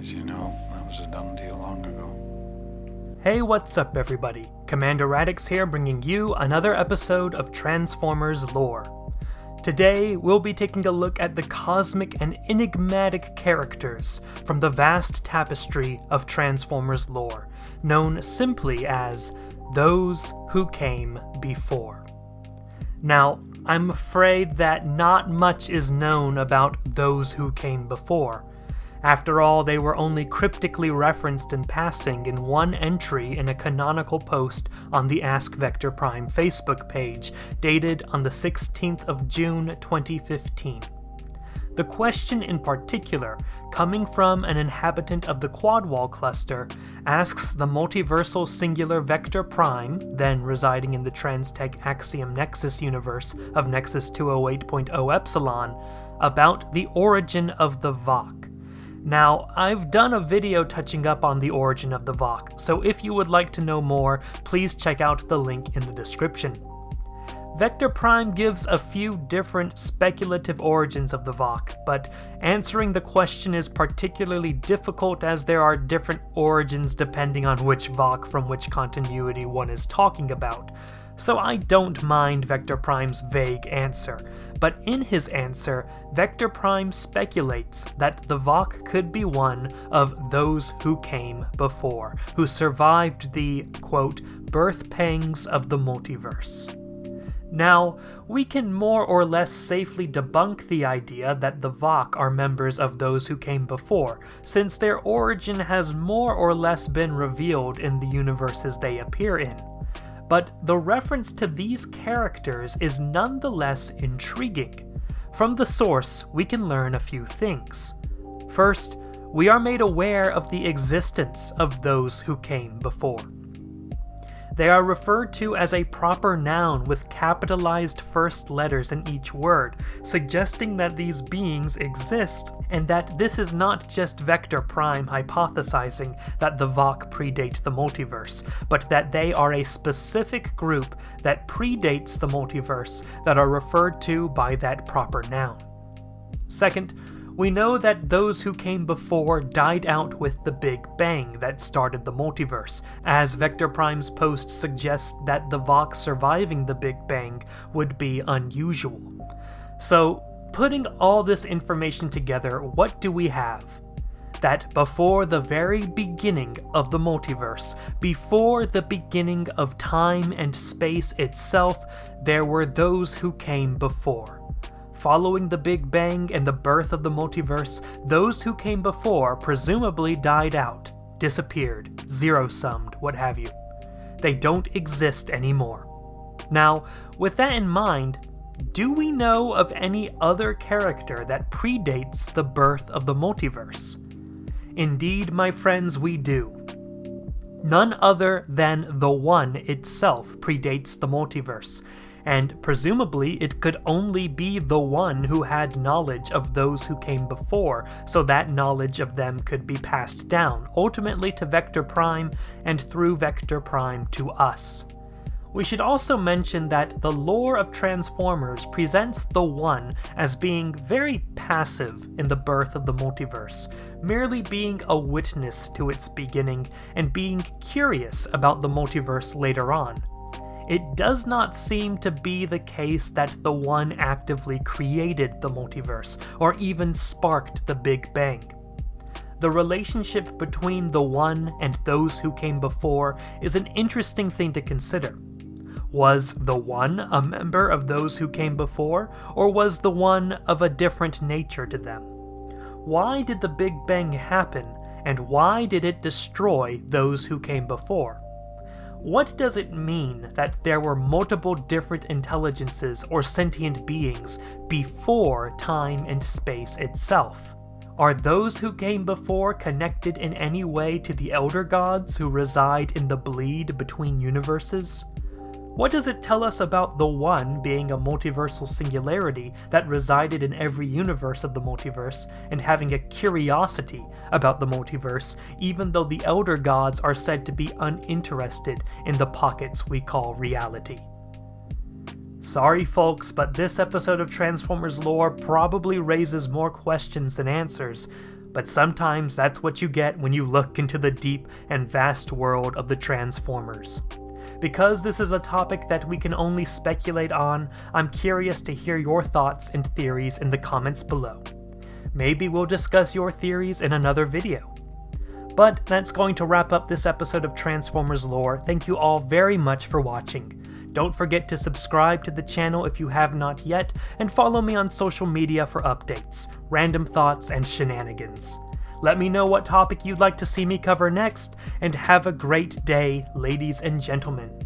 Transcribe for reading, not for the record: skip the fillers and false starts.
As you know, that was a done deal long ago. Hey, what's up everybody? Commander Radix here, bringing you another episode of Transformers Lore. Today, we'll be taking a look at the cosmic and enigmatic characters from the vast tapestry of Transformers lore, known simply as Those Who Came Before. Now, I'm afraid that not much is known about Those Who Came Before. After all, they were only cryptically referenced in passing in one entry in a canonical post on the Ask Vector Prime Facebook page, dated on the 16th of June 2015. The question in particular, coming from an inhabitant of the Quadwall cluster, asks the multiversal singular Vector Prime, then residing in the Transtech Axiom Nexus universe of Nexus 208.0 Epsilon, about the origin of the Vok. Now, I've done a video touching up on the origin of the Vok, so if you would like to know more, please check out the link in the description. Vector Prime gives a few different speculative origins of the Vok, but answering the question is particularly difficult as there are different origins depending on which Vok from which continuity one is talking about. So I don't mind Vector Prime's vague answer, but in his answer, Vector Prime speculates that the Vok could be one of those who came before, who survived the, quote, birth pangs of the multiverse. Now, we can more or less safely debunk the idea that the Vok are members of those who came before, since their origin has more or less been revealed in the universes they appear in. But the reference to these characters is nonetheless intriguing. From the source, we can learn a few things. First, we are made aware of the existence of those who came before. They are referred to as a proper noun with capitalized first letters in each word, suggesting that these beings exist, and that this is not just Vector Prime hypothesizing that the Vok predate the multiverse, but that they are a specific group that predates the multiverse that are referred to by that proper noun. Second, we know that those who came before died out with the Big Bang that started the multiverse, as Vector Prime's post suggests that the Vok surviving the Big Bang would be unusual. So, putting all this information together, what do we have? That before the very beginning of the multiverse, before the beginning of time and space itself, there were those who came before. Following the Big Bang and the birth of the multiverse, those who came before presumably died out, disappeared, zero-summed, what have you. They don't exist anymore. Now, with that in mind, do we know of any other character that predates the birth of the multiverse? Indeed, my friends, we do. None other than the One itself predates the multiverse, and presumably it could only be the One who had knowledge of those who came before, so that knowledge of them could be passed down, ultimately to Vector Prime, and through Vector Prime to us. We should also mention that the lore of Transformers presents the One as being very passive in the birth of the multiverse, merely being a witness to its beginning and being curious about the multiverse later on. It does not seem to be the case that the One actively created the multiverse, or even sparked the Big Bang. The relationship between the One and those who came before is an interesting thing to consider. Was the One a member of those who came before, or was the One of a different nature to them? Why did the Big Bang happen, and why did it destroy those who came before? What does it mean that there were multiple different intelligences or sentient beings before time and space itself? Are those who came before connected in any way to the Elder Gods who reside in the bleed between universes? What does it tell us about the One being a multiversal singularity that resided in every universe of the multiverse, and having a curiosity about the multiverse, even though the Elder Gods are said to be uninterested in the pockets we call reality? Sorry folks, but this episode of Transformers lore probably raises more questions than answers, But sometimes that's what you get when you look into the deep and vast world of the Transformers. Because this is a topic that we can only speculate on, I'm curious to hear your thoughts and theories in the comments below. Maybe we'll discuss your theories in another video. But that's going to wrap up this episode of Transformers Lore. Thank you all very much for watching. Don't forget to subscribe to the channel if you have not yet, and follow me on social media for updates, random thoughts, and shenanigans. Let me know what topic you'd like to see me cover next, and have a great day, ladies and gentlemen.